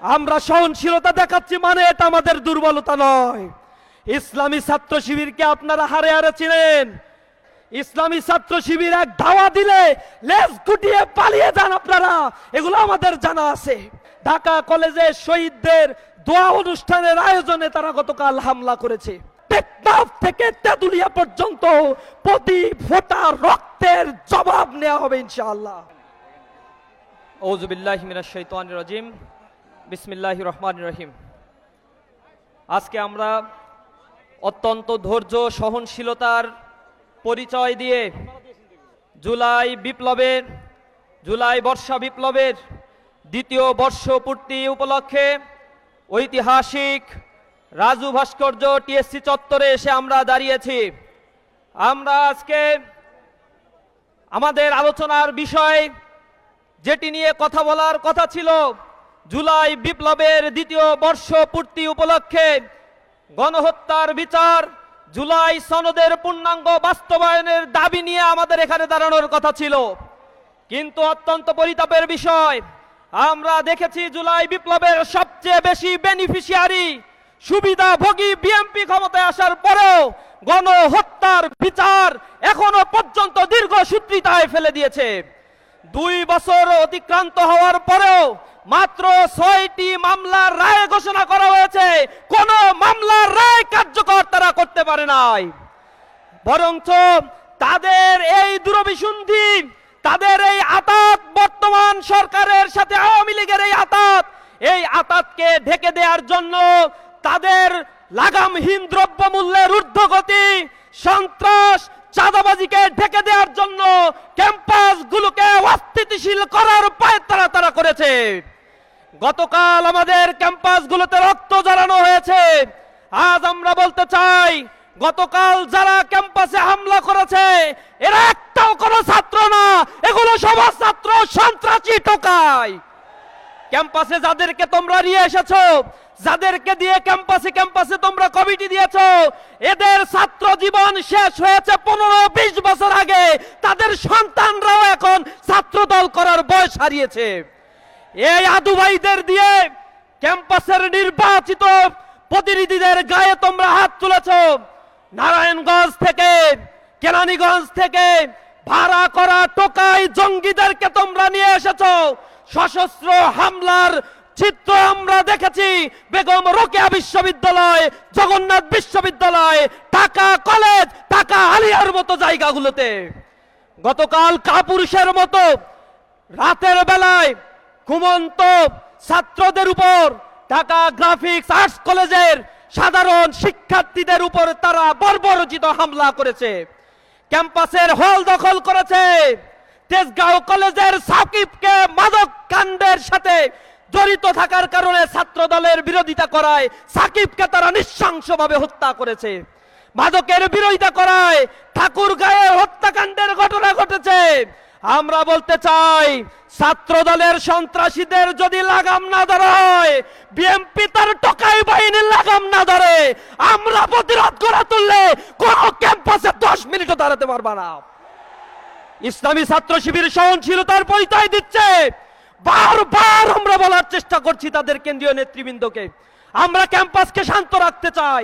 আমরা সহনশীলতা দেখাচ্ছি মানে এটা আমাদের দুর্বলতা নয়। ইসলামী ছাত্র শিবিরকে আপনারা হারে হারে চিনেন। ইসলামী ছাত্র শিবির এক ধাওয়া দিলে লেজ গুটিয়ে পালিয়ে যান আপনারা, এগুলো আমাদের জানা আছে। ঢাকা কলেজে শহীদদের দোয়া অনুষ্ঠানের আয়োজনে তারা গতকাল হামলা করেছে। টেকনাফ থেকে তেতুলিয়া পর্যন্ত প্রতি ফোঁটা রক্তের জবাব নেওয়া হবে ইনশাআল্লাহ। আউযু বিল্লাহি মিনাশ শাইতানির রাজিম। বিসমিল্লাহির রহমানির রহিম। আজকে আমরা অত্যন্ত ধৈর্য সহনশীলতার পরিচয় দিয়ে জুলাই বর্ষা বিপ্লবের দ্বিতীয় বর্ষপূর্তি উপলক্ষে ঐতিহাসিক রাজু ভাস্কর্য টিএসসি চত্বরে এসে আমরা দাঁড়িয়েছি। আমরা আজকে আমাদের আলোচনার বিষয় যেটি নিয়ে কথা বলার কথা ছিল, জুলাই বিপ্লবের দ্বিতীয় বর্ষপূর্তি উপলক্ষে গণহত্যার বিচার, জুলাই সনদের পূর্ণাঙ্গ বাস্তবায়নের দাবি নিয়ে আমাদের এখানে দাঁড়ানোর কথা ছিল। কিন্তু অত্যন্ত পরিতাপের বিষয়, আমরা দেখেছি জুলাই বিপ্লবের সবচেয়ে বেশি বেনিফিশিয়ারি সুবিধাভোগী বিএনপি ক্ষমতায় আসার পরেও গণহত্যার বিচার এখনো পর্যন্ত দীর্ঘসূত্রিতায় ফেলে দিয়েছে। 2 বছর অতিক্রান্ত হওয়ার পরেও মাত্র 6টি মামলার রায় ঘোষণা করা হয়েছে। কোন মামলার রায় কার্যকর তারা করতে পারে নাই। বরঞ্চ তাদের এই দুরভিসন্ধি, তাদের এই আতাত, বর্তমান সরকারের সাথে আওয়ামী লীগের এই আতাতকে ঢেকে দেওয়ার জন্য তাদের লাগামহীন দ্রব্যমূল্যের ঊর্ধ্বগতি, সন্ত্রাস, চাঁদাবাজিকে ঢেকে দেওয়ার জন্য ক্যাম্পাসগুলোকে অস্থিতিশীল করার পায়তারা তারা করেছে। গতকাল আমাদের ক্যাম্পাসগুলোতে রক্ত ঝরানো হয়েছে। আজ আমরা বলতে চাই, গতকাল যারা ক্যাম্পাসে হামলা করেছে এরা একটাও কোনো ছাত্র না, এগুলো সব ছাত্র সন্ত্রাসী টোকাই। ক্যাম্পাসে যাদেরকে তোমরা নিয়ে এসেছো, যাদেরকে দিয়ে ক্যাম্পাসে তোমরা কমিটি দিয়েছো, এদের ছাত্র জীবন শেষ হয়েছে 15-20 বছর আগে। তাদের সন্তানরাও এখন ছাত্র দল করার বয়স হারিয়েছে। এই আদু ভাইদের দিয়ে ক্যাম্পাসের নির্বাচিত প্রতিনিধিদের গায়ে তোমরা হাত তুলেছো। নারায়ণগঞ্জ থেকে, কেরানীগঞ্জ থেকে ভাড়া করা টোকাই জঙ্গিদেরকে তোমরা নিয়ে এসেছো। সশস্ত্র হামলার চিত্র আমরা দেখেছি বেগম রোকেয়া বিশ্ববিদ্যালয়, জগন্নাথ বিশ্ববিদ্যালয়, ঢাকা কলেজ, ঢাকা আলিয়ার মতো জায়গাগুলোতে। গতকাল কাপুরুষের মতো রাতের বেলায় ঘুমন্ত ছাত্রদের উপর, ঢাকা গ্রাফিক্স আর্টস কলেজের সাধারণ শিক্ষার্থীদের উপর তারা বর্বরোচিত হামলা করেছে। ক্যাম্পাসের হল দখল করেছে। তেজগাঁও কলেজের সাকিবকে মাদক কাণ্ডের সাথে জড়িত থাকার কারণে ছাত্র দলের বিরোধিতা করায় সাকিবকে তারা নৃশংসভাবে হত্যা করেছে। মাদকের বিরোধিতা করায় ঠাকুরগাঁয়ের হত্যাকাণ্ডের ঘটনা ঘটেছে। আমরা বলতে চাই, ছাত্র দলের সন্ত্রাসীদের যদি লাগাম না ধরা হয়, বিএনপি তার টোকাই বাহিনীর লাগাম না ধরে, আমরা প্রতিরোধ করে তুললে কোন ক্যাম্পাসে 10 মিনিটও দাঁড়াতে পারবে না। ইসলামী ছাত্র শিবির সহনশীলতার পরিচয় দিচ্ছে। বারবার আমরা বলার চেষ্টা করছি তাদের কেন্দ্রীয় নেতৃবৃন্দকে, আমরা ক্যাম্পাসকে শান্ত রাখতে চাই।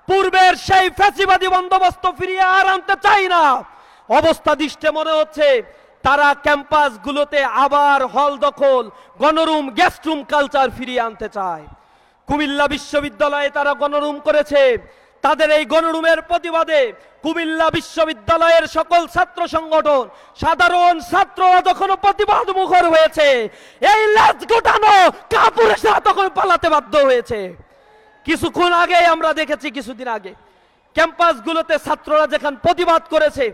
পূর্বের সেই ফ্যাসিবাদী বন্দোবস্ত ফিরিয়ে আর আনতে চাই না। অবস্থা দৃষ্টে মনে হচ্ছে তারা ক্যাম্পাসগুলোতে আবার হল দখল, গণরুম, গেস্ট রুম কালচার ফিরিয়ে আনতে চায়। কুমিল্লা বিশ্ববিদ্যালয়ে তারা গণরুম করেছে। তাদের এই গণরুমের প্রতিবাদে কুমিল্লা বিশ্ববিদ্যালয়ের সকল ছাত্র সংগঠন, সাধারণ ছাত্ররা যখন প্রতিবাদ মুখর হয়েছে, এই লাজ গোটানো কাপুরুষরা তখন পালাতে বাধ্য হয়েছে। কিছুক্ষণ আগে আমরা দেখেছি, কিছুদিন আগে ক্যাম্পাসগুলোতে ছাত্ররা যেখানে প্রতিবাদ করেছে,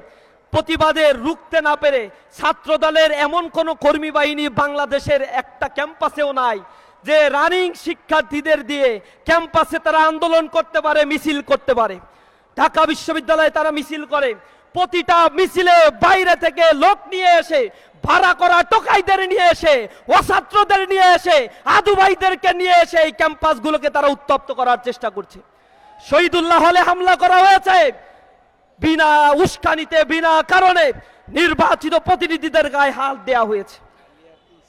প্রতিবাদে রুখতে না পেরে ছাত্র দলের এমন কোন কর্মী বাহিনী বাংলাদেশের একটা ক্যাম্পাসেও নাই যে রানিং শিক্ষার্থীদের দিয়ে ক্যাম্পাসে তারা আন্দোলন করতে পারে, মিছিল করতে পারে। ঢাকা বিশ্ববিদ্যালয়ে তারা মিছিল করে। প্রতিটা মিছিলে বাইরে থেকে লোক নিয়ে এসে, ভাড়া করা টোকাইদের নিয়ে এসে, অছাত্রদের নিয়ে এসে, আদু ভাইদেরকে নিয়ে এসে এই ক্যাম্পাসগুলোকে তারা উত্তপ্ত করার চেষ্টা করছে। শহীদুল্লাহ হলে হামলা করা হয়েছে। বিনা উস্কানিতে, বিনা কারণে নির্বাচিত প্রতিনিধিদের গায়ে হাত দেওয়া হয়েছে।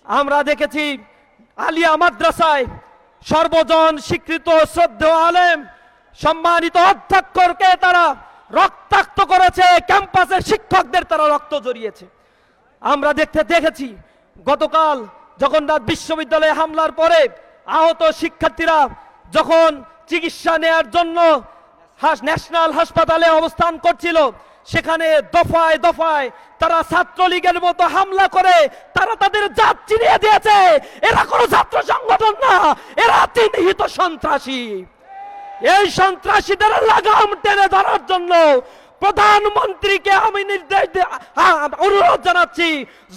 আমরা দেখেছি আলিয়া মাদ্রাসায় সর্বজন স্বীকৃত শ্রদ্ধেয় আলেম সম্মানিত অধ্যক্ষকে তারা রক্তাক্ত করেছে, ক্যাম্পাসের শিক্ষকদের তারা রক্ত জড়িয়েছে। আমরা দেখেছি গতকাল জগন্নাথ বিশ্ববিদ্যালয়ে হামলার পরে আহত শিক্ষার্থীরা যখন চিকিৎসা নেয়ার জন্য ন্যাশনাল হাসপাতালে অবস্থান করছিল, সেখানে দফায় দফায় তারা ছাত্রলীগের মতো হামলা করে তারা তাদের জাত চিনিয়ে দিয়েছে। এরা কোনো ছাত্র সংগঠন না, এরা চিহ্নিত সন্ত্রাসী। এই সন্ত্রাসীদের লাগাম টেনে ধরার জন্য প্রধানমন্ত্রীকে আমি অনুরোধ জানাচ্ছি,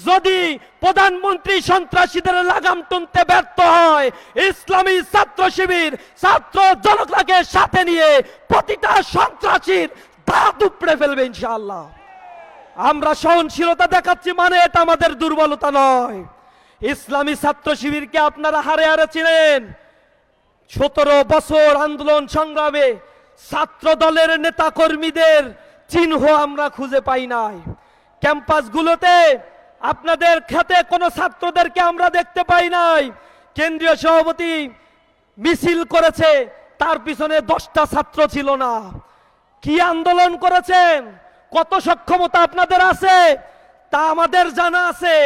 যদি প্রধানমন্ত্রী সন্ত্রাসীদের লাগাম টানতে ব্যর্থ হয়, ইসলামী ছাত্র শিবির ছাত্র জনতাকে সাথে নিয়ে প্রতিটা সন্ত্রাসীর দাঁত উপড়ে ফেলবে ইনশাআল্লাহ। আমরা সহনশীলতা দেখাচ্ছি মানে এটা আমাদের দুর্বলতা নয়। ইসলামী ছাত্র শিবিরকে আপনারা হারে হারে চিনেন। 17 বছর আন্দোলন সংগ্রামে ছাত্র দলের নেতা কর্মীদের চিহ্ন আমরা খুঁজে পাই নাই। ক্যাম্পাসগুলোতে আপনাদের খাতে কোনো ছাত্রদেরকে আমরা দেখতে পাই নাই। কেন্দ্রীয় সভাপতি মিছিল করেছে, তার পিছনে 10টা ছাত্র ছিল না। কি আন্দোলন করেছেন, কত সক্ষমতা আপনাদের আছে তা আমাদের জানা আছে।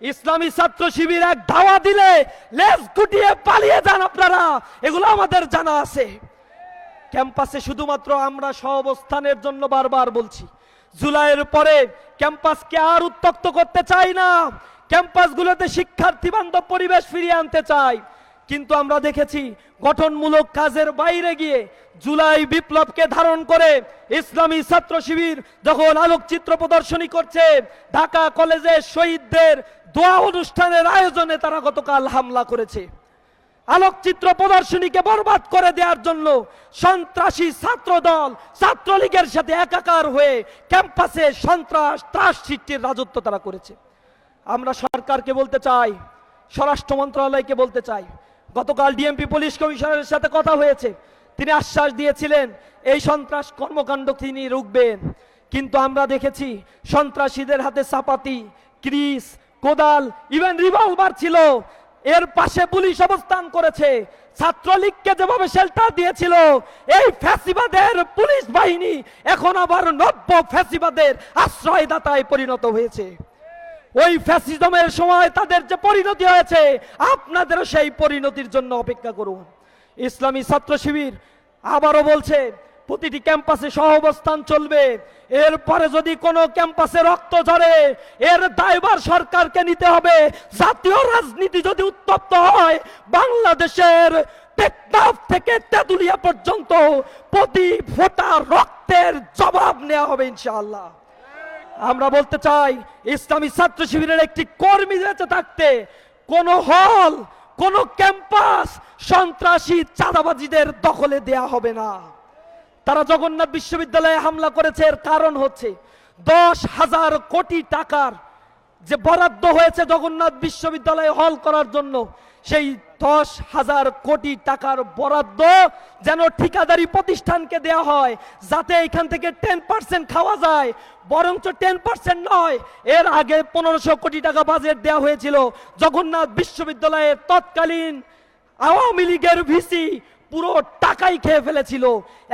ইসলামী ছাত্র শিবির এক ধাওয়া দিলে লেজ গুটিয়ে পালিয়ে যান আপনারা, এগুলো আমাদের জানা আছে। ক্যাম্পাসে শুধুমাত্র আমরা সহাবস্থানের জন্য বারবার বলছি, জুলাইয়ের পরে ক্যাম্পাসকে আর উত্তক্ত করতে চাই না, ক্যাম্পাসগুলোতে শিক্ষার্থী বান্ধব পরিবেশ ফিরিয়ে আনতে চাই। কিন্তু আমরা দেখেছি গঠনমূলক কাজের বাইরে গিয়ে জুলাই বিপ্লবকে ধারণ করে ইসলামী ছাত্র শিবির যখন আলোকচিত্র প্রদর্শনী করছে, ঢাকা কলেজে শহীদদের দোয়া অনুষ্ঠানের আয়োজনে তারা গতকাল হামলা করেছে। আলোকচিত্র প্রদর্শনীকে বরবাদ করে দেওয়ার জন্য সন্ত্রাসী ছাত্র দল ছাত্রলীগের সাথে একাকার হয়ে ক্যাম্পাসে সন্ত্রাস ত্রাস সৃষ্টির রাজত্ব তারা করেছে। আমরা সরকারকে বলতে চাই, স্বরাষ্ট্র মন্ত্রণালয়কে বলতে চাই, গতকাল ডিএমপি পুলিশ কমিশনারের সাথে কথা হয়েছে, তিনি আশ্বাস দিয়েছিলেন এই সন্ত্রাস কর্মকাণ্ড তিনি রুখবেন। কিন্তু আমরা দেখেছি সন্ত্রাসীদের হাতে চাপাতি, ক্রিস, কোদাল, ইভেন রিভলভার ছিল। এর পাশে পুলিশ অবস্থান করেছে। ছাত্রলীগকে যেভাবে শেল্টার দিয়েছিল, এই ফ্যাসিবাদের পুলিশ বাহিনী এখন আবার নব্য ফ্যাসিবাদের আশ্রয়দাতায় পরিণত হয়েছে। ওই ফ্যাসিজমের সময় তাদের যে পরিণতি হয়েছে, আপনাদেরও সেই পরিণতির জন্য অপেক্ষা করুন। ইসলামী ছাত্র শিবির আবারও বলছে, প্রতিটি ক্যাম্পাসে সহাবস্থান চলবে। এরপরে যদি কোনো ক্যাম্পাসে রক্ত ঝরে, এর দায়ভার সরকারকে নিতে হবে। জাতীয় রাজনীতি যদি উত্তপ্ত হয়, বাংলাদেশের টেকনাফ থেকে তেঁতুলিয়া পর্যন্ত প্রতি ফোঁটা রক্তের জবাব নেওয়া হবে ইনশাআল্লাহ। আমরা বলতে চাই, ইসলামী ছাত্র শিবিরের একটি কর্মী বেঁচে থাকতে কোন হল, কোন ক্যাম্পাস সন্ত্রাসী চাঁদাবাজিদের দখলে দেয়া হবে না। তারা জগন্নাথ বিশ্ববিদ্যালয়ে হামলা করেছে, এর কারণ হচ্ছে 10,000 কোটি টাকার যে বরাদ্দ হয়েছে জগন্নাথ বিশ্ববিদ্যালয়ে হল করার জন্য, সেই 10,000 কোটি টাকার বরাদ্দ যেন ঠিকাদারি প্রতিষ্ঠানকে দেয়া হয়, যাতে এখান থেকে 10% খাওয়া যায়। বরঞ্চ 10% নয়, এর আগে 1500 কোটি টাকা বাজেট দেওয়া হয়েছিল। জগন্নাথ বিশ্ববিদ্যালয়ের তৎকালীন আওয়ামী লীগের ভিসি পুরো টাকাই খেয়ে ফেলেছিল।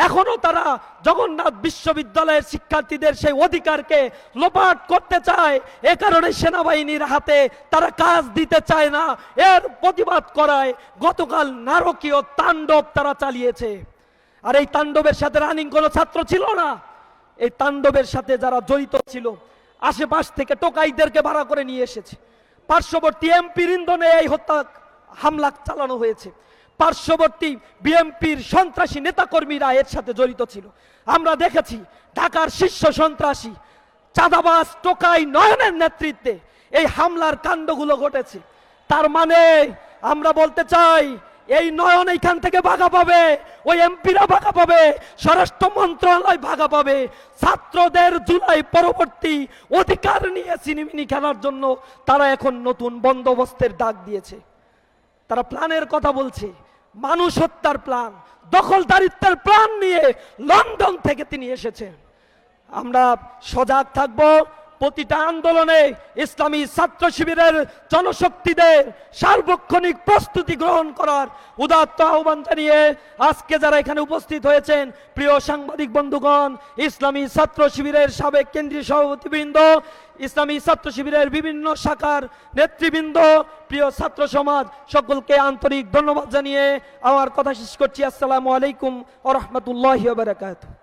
এখনো তারা জগন্নাথ বিশ্ববিদ্যালয়ের শিক্ষার্থীদের সেই অধিকারকে লোপাট করতে চায়। এ কারণে সেনাবাহিনীর হাতে তারা কাজ দিতে চায় না। এর প্রতিবাদ করায় গতকাল নারকীয় তাণ্ডব তারা চালিয়েছে। আর এই তাণ্ডবের সাথে রানিং কোনো ছাত্র ছিল না। এই তাণ্ডবের সাথে যারা জড়িত ছিল, আশেপাশ থেকে টোকাইদেরকে ভাড়া করে নিয়ে এসেছে। পার্শ্ববর্তী এমপির ইন্ধনে এই হত্যা হামলা চালানো হয়েছে। পার্শ্ববর্তী বিএনপির সন্ত্রাসী নেতাকর্মীরা এর সাথে জড়িত ছিল। আমরা দেখেছি ঢাকার শীর্ষ সন্ত্রাসী চাঁদাবাজ টোকাই নয়নের নেতৃত্বে এই হামলার কাণ্ডগুলো ঘটেছে। তার মানে আমরা বলতে চাই, এই নয়ন এইখান থেকে ভাগা পাবে, ওই এমপিরা ভাগা পাবে, স্বরাষ্ট্র মন্ত্রণালয় ভাগা পাবে। ছাত্রদের জুলাই পরবর্তী অধিকার নিয়ে চিনিমিনি খেলার জন্য তারা এখন নতুন বন্দোবস্তের ডাক দিয়েছে। তারা প্ল্যানের কথা বলছে, মানুষ হত্যার প্ল্যান, দখলদারিত্বের প্ল্যান নিয়ে লন্ডন থেকে তিনি এসেছেন। আমরা সজাগ থাকব, প্রতিটা আন্দোলনে ইসলামী ছাত্র শিবিরের জনশক্তিদের সার্বক্ষণিক প্রস্তুতি গ্রহণ করার উদাত্ত আহ্বান জানিয়ে আজকে যারা এখানে উপস্থিত হয়েছেন, প্রিয় সাংবাদিক বন্ধুগণ, ইসলামী ছাত্র শিবিরের সাবেক কেন্দ্রীয় সভাপতিবৃন্দ, ইসলামী ছাত্র শিবিরের বিভিন্ন শাখার নেতৃবৃন্দ, প্রিয় ছাত্র সমাজ, সকলকে আন্তরিক ধন্যবাদ জানিয়ে আমার কথা শেষ করছি। আসসালামু আলাইকুম ওয়া রাহমাতুল্লাহি ওয়া বারাকাতুহু।